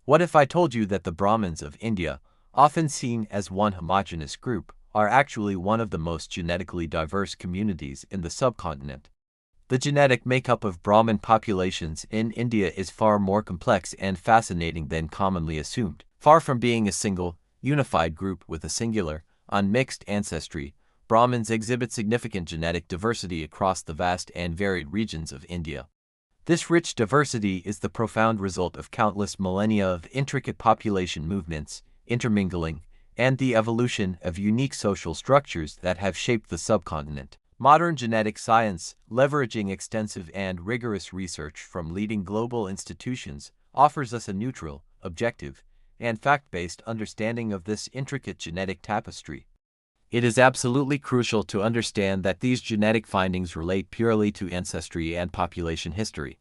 What if I told you that the Brahmins of India, often seen as one homogeneous group, are actually one of the most genetically diverse communities in the subcontinent? The genetic makeup of Brahmin populations in India is far more complex and fascinating than commonly assumed. Far from being a single, unified group with a singular, unmixed ancestry, Brahmins exhibit significant genetic diversity across the vast and varied regions of India. This rich diversity is the profound result of countless millennia of intricate population movements, intermingling, and the evolution of unique social structures that have shaped the subcontinent. Modern genetic science, leveraging extensive and rigorous research from leading global institutions, offers us a neutral, objective, and fact-based understanding of this intricate genetic tapestry. It is absolutely crucial to understand that these genetic findings relate purely to ancestry and population history.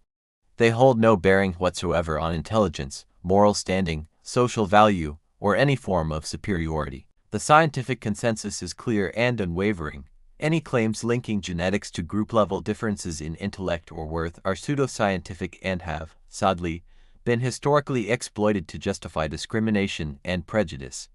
They hold no bearing whatsoever on intelligence, moral standing, social value, or any form of superiority. The scientific consensus is clear and unwavering. Any claims linking genetics to group-level differences in intellect or worth are pseudoscientific and have, sadly, been historically exploited to justify discrimination and prejudice.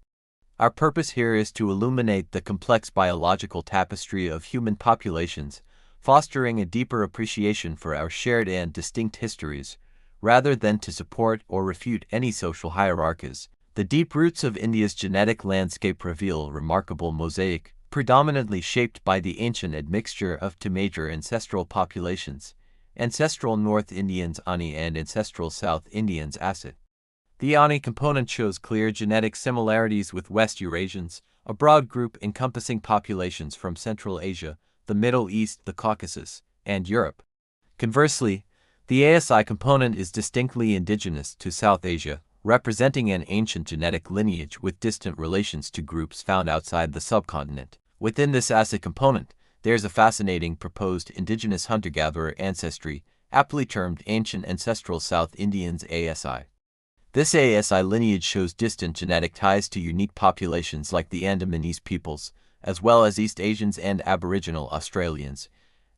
Our purpose here is to illuminate the complex biological tapestry of human populations, fostering a deeper appreciation for our shared and distinct histories, rather than to support or refute any social hierarchies. The deep roots of India's genetic landscape reveal a remarkable mosaic, predominantly shaped by the ancient admixture of two major ancestral populations, Ancestral North Indians AASI and Ancestral South Indians AASI. The AASI component shows clear genetic similarities with West Eurasians, a broad group encompassing populations from Central Asia, the Middle East, the Caucasus, and Europe. Conversely, the AASI component is distinctly indigenous to South Asia, representing an ancient genetic lineage with distant relations to groups found outside the subcontinent. Within this AASI component, there's a fascinating proposed indigenous hunter-gatherer ancestry, aptly termed Ancient Ancestral South Indians AASI. This AASI lineage shows distant genetic ties to unique populations like the Andamanese peoples, as well as East Asians and Aboriginal Australians,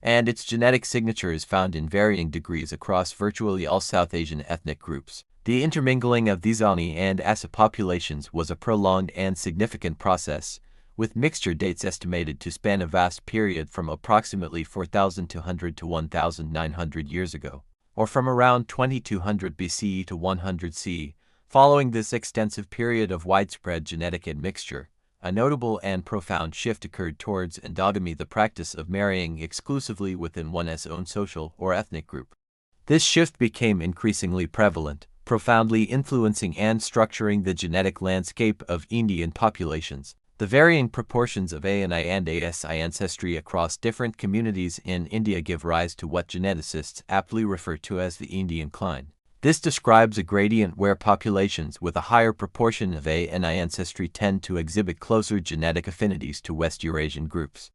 and its genetic signature is found in varying degrees across virtually all South Asian ethnic groups. The intermingling of these AASI and AASI populations was a prolonged and significant process, with mixture dates estimated to span a vast period from approximately 4,200 to 1,900 years ago, or from around 2200 BCE to 100 CE. Following this extensive period of widespread genetic admixture, a notable and profound shift occurred towards endogamy, the practice of marrying exclusively within one's own social or ethnic group. This shift became increasingly prevalent, profoundly influencing and structuring the genetic landscape of Indian populations. The varying proportions of AASI and AASI ancestry across different communities in India give rise to what geneticists aptly refer to as the Indian cline. This describes a gradient where populations with a higher proportion of AASI ancestry tend to exhibit closer genetic affinities to West Eurasian groups.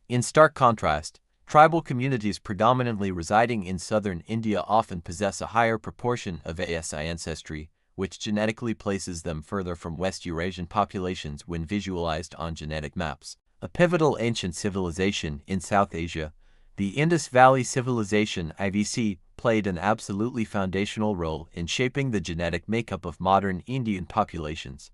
In stark contrast, tribal communities predominantly residing in southern India often possess a higher proportion of AASI ancestry, which genetically places them further from West Eurasian populations when visualized on genetic maps. A pivotal ancient civilization in South Asia, the Indus Valley Civilization (IVC), played an absolutely foundational role in shaping the genetic makeup of modern Indian populations.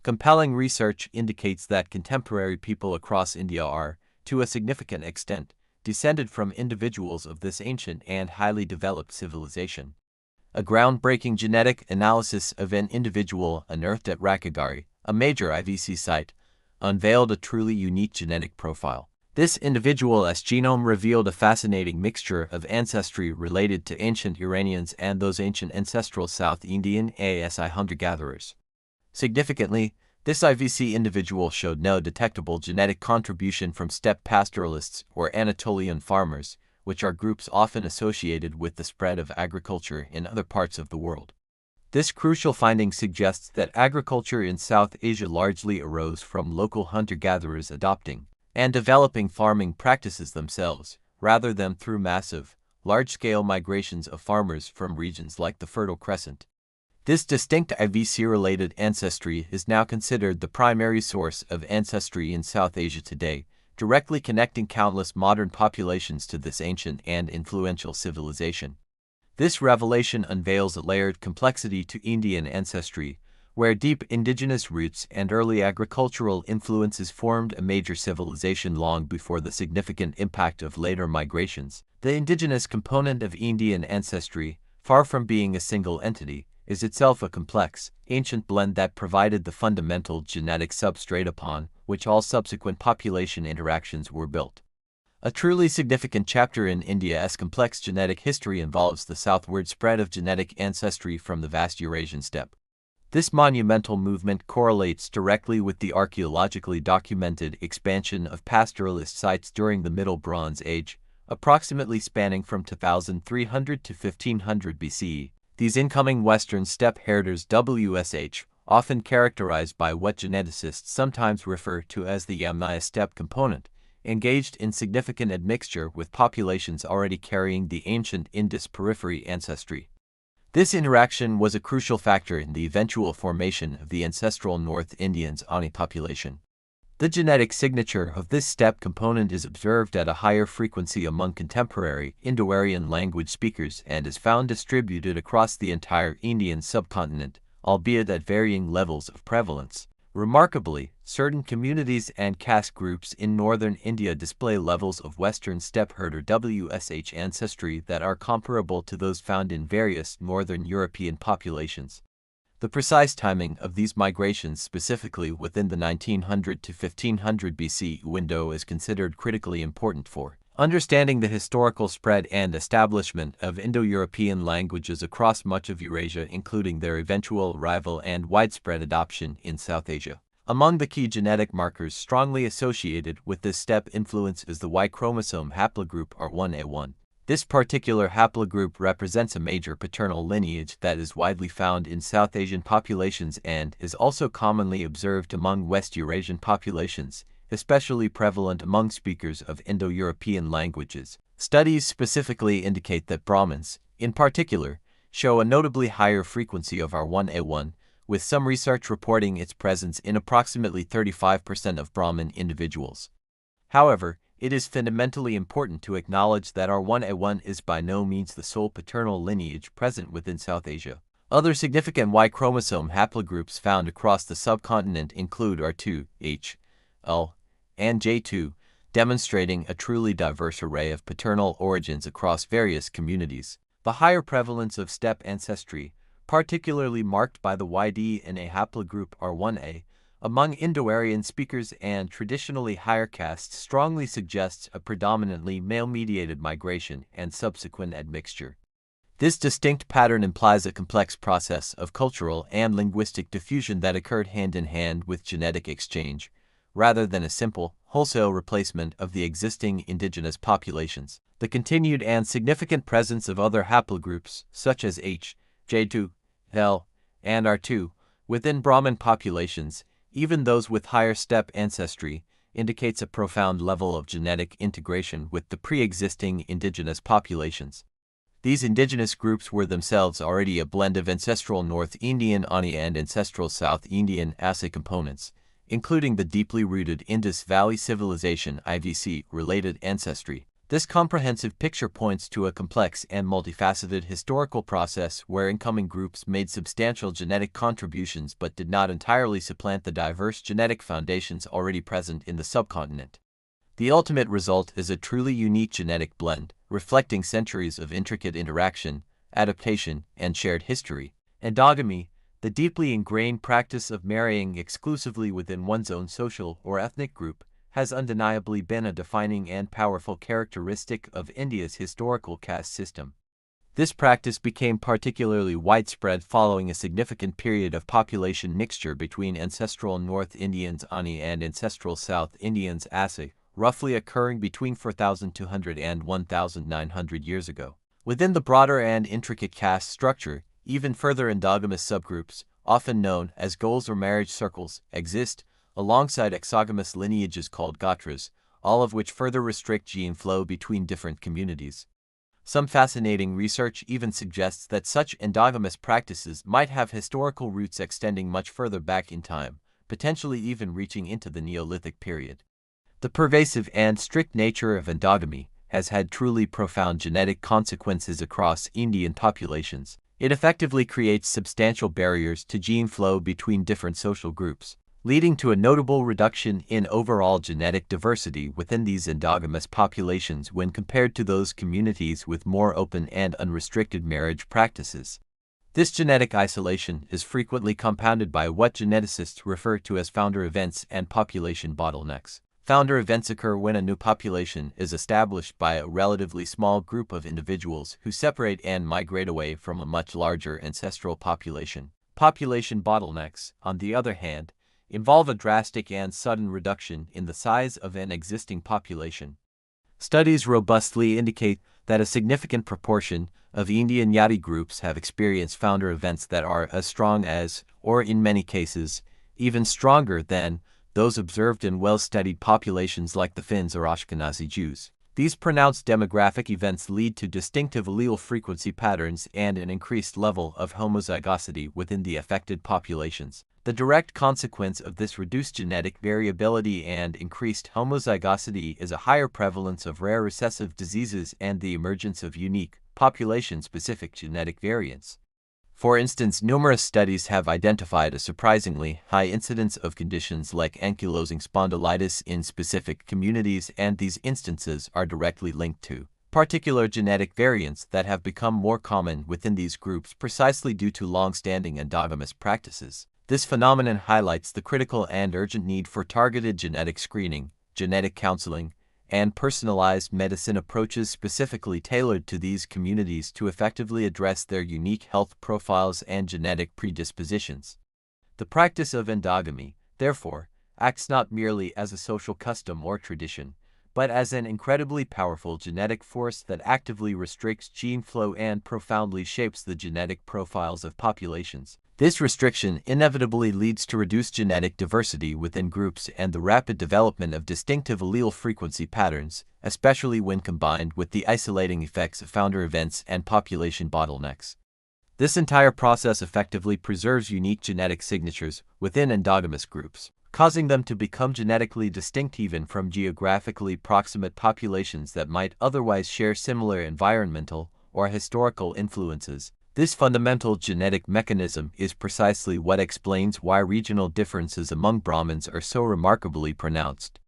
Compelling research indicates that contemporary people across India are, to a significant extent, descended from individuals of this ancient and highly developed civilization. A groundbreaking genetic analysis of an individual unearthed at Rakhigarhi, a major IVC site, unveiled a truly unique genetic profile. This individual's genome revealed a fascinating mixture of ancestry related to ancient Iranians and those ancient ancestral South Indian AASI hunter-gatherers. Significantly, this IVC individual showed no detectable genetic contribution from steppe pastoralists or Anatolian farmers, which are groups often associated with the spread of agriculture in other parts of the world. This crucial finding suggests that agriculture in South Asia largely arose from local hunter-gatherers adopting and developing farming practices themselves, rather than through massive, large-scale migrations of farmers from regions like the Fertile Crescent. This distinct IVC-related ancestry is now considered the primary source of ancestry in South Asia today, directly connecting countless modern populations to this ancient and influential civilization. This revelation unveils a layered complexity to Indian ancestry, where deep indigenous roots and early agricultural influences formed a major civilization long before the significant impact of later migrations. The indigenous component of Indian ancestry, far from being a single entity, is itself a complex, ancient blend that provided the fundamental genetic substrate upon which all subsequent population interactions were built. A truly significant chapter in India's complex genetic history involves the southward spread of genetic ancestry from the vast Eurasian steppe. This monumental movement correlates directly with the archaeologically documented expansion of pastoralist sites during the Middle Bronze Age, approximately spanning from 2300 to 1500 BCE. These incoming Western Steppe Herders WSH, often characterized by what geneticists sometimes refer to as the Yamnaya steppe component, engaged in significant admixture with populations already carrying the ancient Indus periphery ancestry. This interaction was a crucial factor in the eventual formation of the ancestral North Indians AASI population. The genetic signature of this steppe component is observed at a higher frequency among contemporary Indo Aryan language speakers and is found distributed across the entire Indian subcontinent, albeit at varying levels of prevalence. Remarkably, certain communities and caste groups in northern India display levels of Western Steppe Herder WSH ancestry that are comparable to those found in various northern European populations. The precise timing of these migrations, specifically within the 1900 to 1500 BC window, is considered critically important for understanding the historical spread and establishment of Indo European languages across much of Eurasia, including their eventual arrival and widespread adoption in South Asia. Among the key genetic markers strongly associated with this steppe influence is the Y chromosome haplogroup R1A1. This particular haplogroup represents a major paternal lineage that is widely found in South Asian populations and is also commonly observed among West Eurasian populations, especially prevalent among speakers of Indo European languages. Studies specifically indicate that Brahmins, in particular, show a notably higher frequency of R1A1, with some research reporting its presence in approximately 35% of Brahmin individuals. However, it is fundamentally important to acknowledge that R1A1 is by no means the sole paternal lineage present within South Asia. Other significant Y chromosome haplogroups found across the subcontinent include R2, H, L, and J2, demonstrating a truly diverse array of paternal origins across various communities. The higher prevalence of steppe ancestry, particularly marked by the YD in a haplogroup R1A, among Indo-Aryan speakers and traditionally higher castes strongly suggests a predominantly male-mediated migration and subsequent admixture. This distinct pattern implies a complex process of cultural and linguistic diffusion that occurred hand-in-hand with genetic exchange, rather than a simple, wholesale replacement of the existing indigenous populations. The continued and significant presence of other haplogroups, such as H, J2, L, and R2, within Brahmin populations, even those with higher steppe ancestry, indicates a profound level of genetic integration with the pre-existing indigenous populations. These indigenous groups were themselves already a blend of Ancestral North Indian AASI and Ancestral South Indian AASI components, including the deeply rooted Indus Valley Civilization IVC-related ancestry. This comprehensive picture points to a complex and multifaceted historical process where incoming groups made substantial genetic contributions but did not entirely supplant the diverse genetic foundations already present in the subcontinent. The ultimate result is a truly unique genetic blend, reflecting centuries of intricate interaction, adaptation, and shared history. Endogamy, the deeply ingrained practice of marrying exclusively within one's own social or ethnic group, has undeniably been a defining and powerful characteristic of India's historical caste system. This practice became particularly widespread following a significant period of population mixture between Ancestral North Indians AASI and Ancestral South Indians AASI, roughly occurring between 4,200 and 1,900 years ago. Within the broader and intricate caste structure, even further endogamous subgroups, often known as goals or marriage circles, exist, alongside exogamous lineages called gotras, all of which further restrict gene flow between different communities. Some fascinating research even suggests that such endogamous practices might have historical roots extending much further back in time, potentially even reaching into the Neolithic period. The pervasive and strict nature of endogamy, has had truly profound genetic consequences across Indian populations. It effectively creates substantial barriers to gene flow between different social groups, leading to a notable reduction in overall genetic diversity within these endogamous populations when compared to those communities with more open and unrestricted marriage practices. This genetic isolation is frequently compounded by what geneticists refer to as founder events and population bottlenecks. Founder events occur when a new population is established by a relatively small group of individuals who separate and migrate away from a much larger ancestral population. Population bottlenecks, on the other hand, involve a drastic and sudden reduction in the size of an existing population. Studies robustly indicate that a significant proportion of Indian Yati groups have experienced founder events that are as strong as, or in many cases, even stronger than, those observed in well-studied populations like the Finns or Ashkenazi Jews. These pronounced demographic events lead to distinctive allele frequency patterns and an increased level of homozygosity within the affected populations. The direct consequence of this reduced genetic variability and increased homozygosity is a higher prevalence of rare recessive diseases and the emergence of unique, population-specific genetic variants. For instance, numerous studies have identified a surprisingly high incidence of conditions like ankylosing spondylitis in specific communities, and these instances are directly linked to particular genetic variants that have become more common within these groups precisely due to long-standing endogamous practices. This phenomenon highlights the critical and urgent need for targeted genetic screening, genetic counseling, and personalized medicine approaches specifically tailored to these communities to effectively address their unique health profiles and genetic predispositions. The practice of endogamy, therefore, acts not merely as a social custom or tradition, but as an incredibly powerful genetic force that actively restricts gene flow and profoundly shapes the genetic profiles of populations. This restriction inevitably leads to reduced genetic diversity within groups and the rapid development of distinctive allele frequency patterns, especially when combined with the isolating effects of founder events and population bottlenecks. This entire process effectively preserves unique genetic signatures within endogamous groups, causing them to become genetically distinct even from geographically proximate populations that might otherwise share similar environmental or historical influences. This fundamental genetic mechanism is precisely what explains why regional differences among Brahmins are so remarkably pronounced.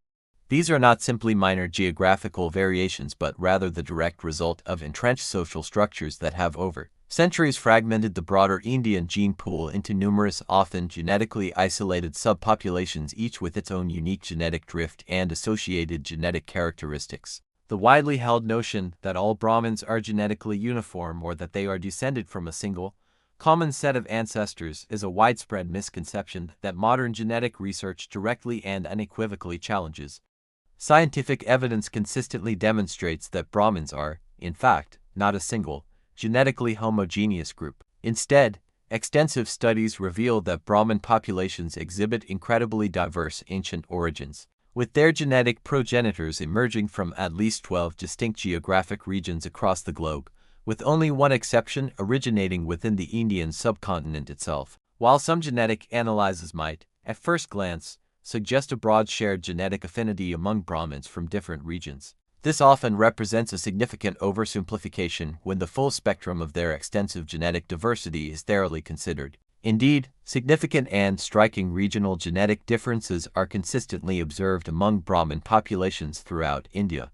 These are not simply minor geographical variations but rather the direct result of entrenched social structures that have over centuries fragmented the broader Indian gene pool into numerous, often genetically isolated subpopulations, each with its own unique genetic drift and associated genetic characteristics. The widely held notion that all Brahmins are genetically uniform or that they are descended from a single, common set of ancestors is a widespread misconception that modern genetic research directly and unequivocally challenges. Scientific evidence consistently demonstrates that Brahmins are, in fact, not a single, genetically homogeneous group. Instead, extensive studies reveal that Brahmin populations exhibit incredibly diverse ancient origins, with their genetic progenitors emerging from at least 12 distinct geographic regions across the globe, with only one exception originating within the Indian subcontinent itself. While some genetic analyses might, at first glance, suggest a broad shared genetic affinity among Brahmins from different regions, this often represents a significant oversimplification when the full spectrum of their extensive genetic diversity is thoroughly considered. Indeed, significant and striking regional genetic differences are consistently observed among Brahmin populations throughout India.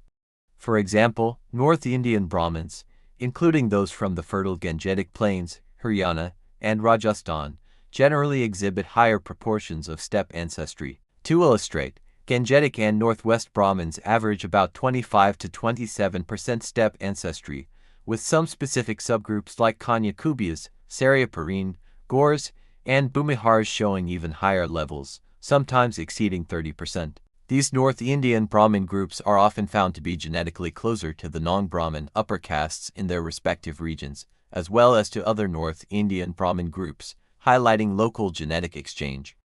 For example, North Indian Brahmins, including those from the fertile Gangetic Plains, Haryana, and Rajasthan, generally exhibit higher proportions of steppe ancestry. To illustrate, Gangetic and Northwest Brahmins average about 25 to 27% steppe ancestry, with some specific subgroups like Kanyakubias, Saryapareen, Gores, and Bhumihars showing even higher levels, sometimes exceeding 30%. These North Indian Brahmin groups are often found to be genetically closer to the non-Brahmin upper castes in their respective regions, as well as to other North Indian Brahmin groups, highlighting local genetic exchange.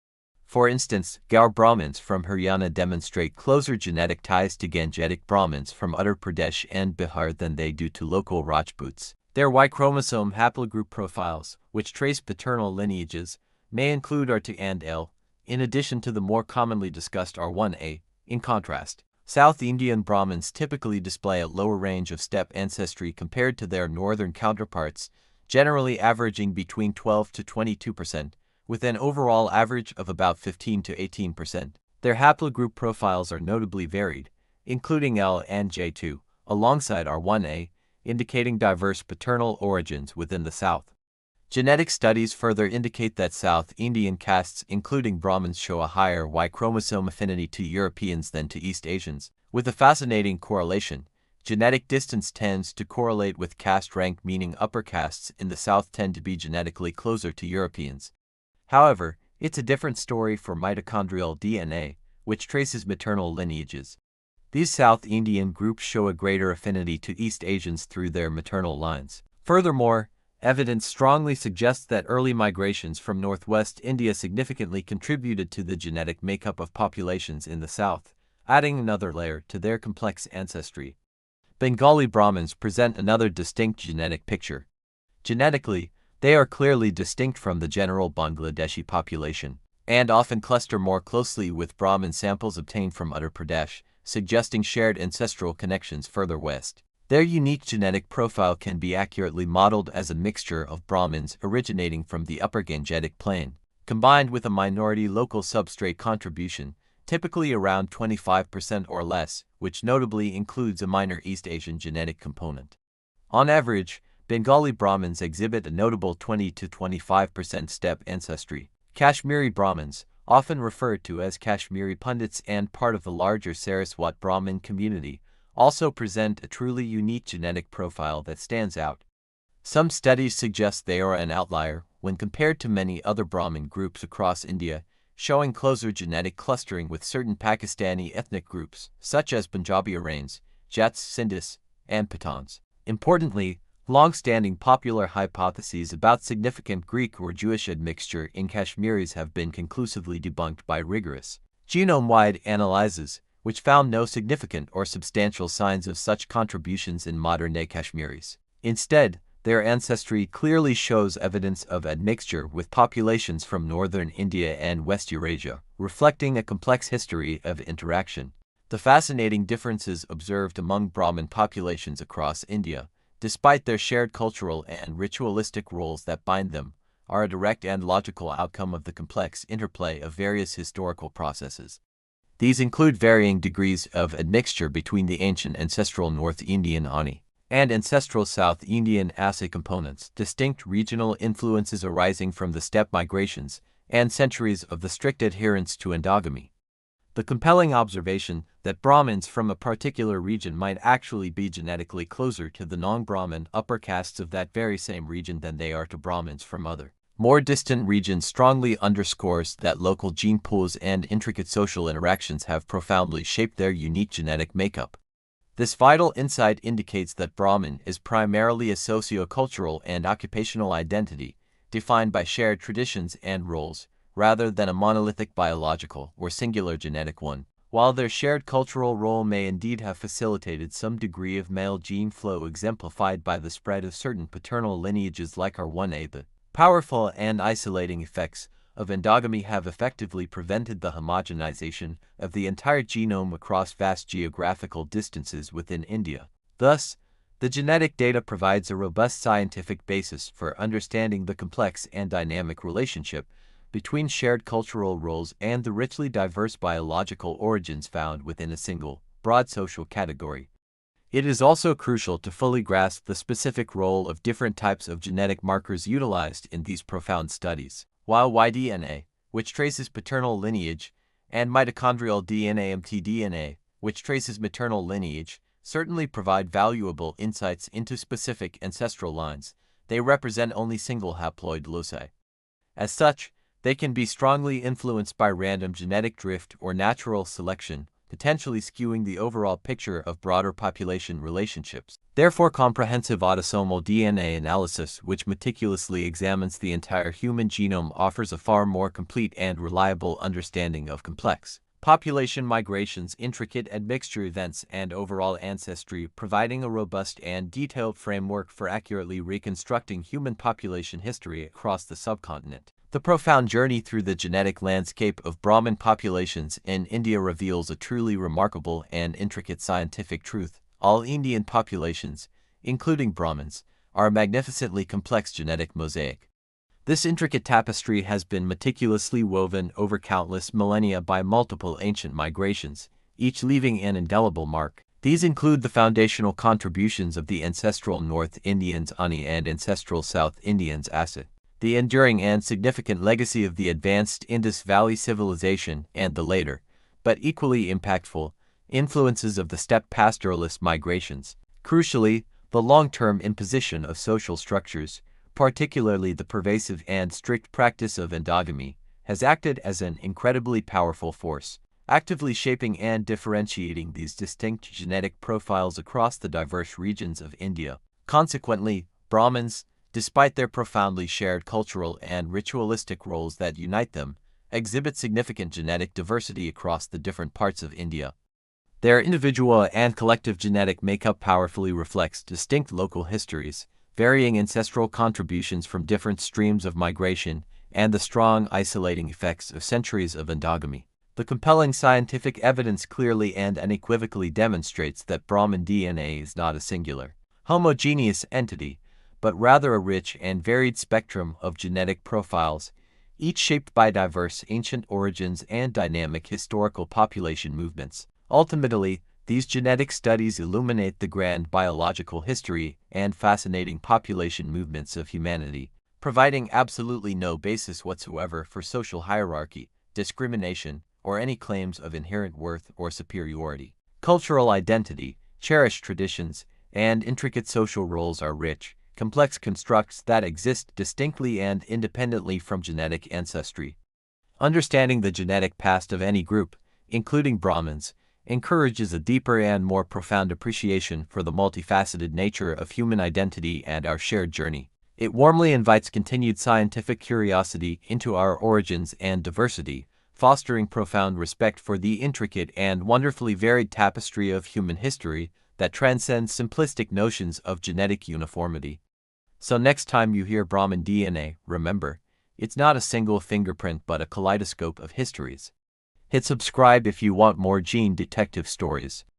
For instance, Gaur Brahmins from Haryana demonstrate closer genetic ties to Gangetic Brahmins from Uttar Pradesh and Bihar than they do to local Rajputs. Their Y chromosome haplogroup profiles, which trace paternal lineages, may include R2 and L, in addition to the more commonly discussed R1A. In contrast, South Indian Brahmins typically display a lower range of steppe ancestry compared to their northern counterparts, generally averaging between 12 to 22%, with an overall average of about 15 to 18%. Their haplogroup profiles are notably varied, including L and J2, alongside R1A, indicating diverse paternal origins within the South. Genetic studies further indicate that South Indian castes, including Brahmins, show a higher Y chromosome affinity to Europeans than to East Asians. With a fascinating correlation, genetic distance tends to correlate with caste rank, meaning upper castes in the South tend to be genetically closer to Europeans. However, it's a different story for mitochondrial DNA, which traces maternal lineages. These South Indian groups show a greater affinity to East Asians through their maternal lines. Furthermore, evidence strongly suggests that early migrations from northwest India significantly contributed to the genetic makeup of populations in the south, adding another layer to their complex ancestry. Bengali Brahmins present another distinct genetic picture. Genetically, they are clearly distinct from the general Bangladeshi population, and often cluster more closely with Brahmin samples obtained from Uttar Pradesh, suggesting shared ancestral connections further west. Their unique genetic profile can be accurately modeled as a mixture of Brahmins originating from the upper Gangetic Plain, combined with a minority local substrate contribution, typically around 25% or less, which notably includes a minor East Asian genetic component. On average, Bengali Brahmins exhibit a notable 20 to 25% steppe ancestry. Kashmiri Brahmins, often referred to as Kashmiri Pundits and part of the larger Saraswat Brahmin community, also present a truly unique genetic profile that stands out. Some studies suggest they are an outlier when compared to many other Brahmin groups across India, showing closer genetic clustering with certain Pakistani ethnic groups, such as Punjabi Arains, Jats, Sindhis, and Pathans. Importantly, long-standing popular hypotheses about significant Greek or Jewish admixture in Kashmiris have been conclusively debunked by rigorous genome-wide analyses, which found no significant or substantial signs of such contributions in modern-day Kashmiris. Instead, their ancestry clearly shows evidence of admixture with populations from northern India and West Eurasia, reflecting a complex history of interaction. The fascinating differences observed among Brahmin populations across India, despite their shared cultural and ritualistic roles that bind them, are a direct and logical outcome of the complex interplay of various historical processes. These include varying degrees of admixture between the ancient Ancestral North Indian AASI and Ancestral South Indian AASI components, distinct regional influences arising from the steppe migrations, and centuries of the strict adherence to endogamy. The compelling observation that Brahmins from a particular region might actually be genetically closer to the non-Brahmin upper castes of that very same region than they are to Brahmins from other, more distant regions strongly underscores that local gene pools and intricate social interactions have profoundly shaped their unique genetic makeup. This vital insight indicates that Brahmin is primarily a sociocultural and occupational identity, defined by shared traditions and roles, rather than a monolithic biological or singular genetic one. While their shared cultural role may indeed have facilitated some degree of male gene flow exemplified by the spread of certain paternal lineages like R1A, the powerful and isolating effects of endogamy have effectively prevented the homogenization of the entire genome across vast geographical distances within India. Thus, the genetic data provides a robust scientific basis for understanding the complex and dynamic relationship between shared cultural roles and the richly diverse biological origins found within a single, broad social category. It is also crucial to fully grasp the specific role of different types of genetic markers utilized in these profound studies. While Y-DNA, which traces paternal lineage, and mitochondrial DNA mtDNA, which traces maternal lineage, certainly provide valuable insights into specific ancestral lines, they represent only single haploid loci. As such, they can be strongly influenced by random genetic drift or natural selection, potentially skewing the overall picture of broader population relationships. Therefore, comprehensive autosomal DNA analysis, which meticulously examines the entire human genome, offers a far more complete and reliable understanding of complex population migrations, intricate admixture events, and overall ancestry, providing a robust and detailed framework for accurately reconstructing human population history across the subcontinent. The profound journey through the genetic landscape of Brahmin populations in India reveals a truly remarkable and intricate scientific truth. All Indian populations, including Brahmins, are a magnificently complex genetic mosaic. This intricate tapestry has been meticulously woven over countless millennia by multiple ancient migrations, each leaving an indelible mark. These include the foundational contributions of the Ancestral North Indians (ANI) and Ancestral South Indians (AASI), the enduring and significant legacy of the advanced Indus Valley Civilization, and the later, but equally impactful, influences of the steppe pastoralist migrations. Crucially, the long-term imposition of social structures, particularly the pervasive and strict practice of endogamy, has acted as an incredibly powerful force, actively shaping and differentiating these distinct genetic profiles across the diverse regions of India. Consequently, Brahmins, despite their profoundly shared cultural and ritualistic roles that unite them, exhibit significant genetic diversity across the different parts of India. Their individual and collective genetic makeup powerfully reflects distinct local histories, varying ancestral contributions from different streams of migration, and the strong isolating effects of centuries of endogamy. The compelling scientific evidence clearly and unequivocally demonstrates that Brahmin DNA is not a singular, homogeneous entity, but rather a rich and varied spectrum of genetic profiles, each shaped by diverse ancient origins and dynamic historical population movements. Ultimately, these genetic studies illuminate the grand biological history and fascinating population movements of humanity, providing absolutely no basis whatsoever for social hierarchy, discrimination, or any claims of inherent worth or superiority. Cultural identity, cherished traditions, and intricate social roles are rich, complex constructs that exist distinctly and independently from genetic ancestry. Understanding the genetic past of any group, including Brahmins, encourages a deeper and more profound appreciation for the multifaceted nature of human identity and our shared journey. It warmly invites continued scientific curiosity into our origins and diversity, fostering profound respect for the intricate and wonderfully varied tapestry of human history that transcends simplistic notions of genetic uniformity. So next time you hear Brahmin DNA, remember, it's not a single fingerprint but a kaleidoscope of histories. Hit subscribe if you want more gene detective stories.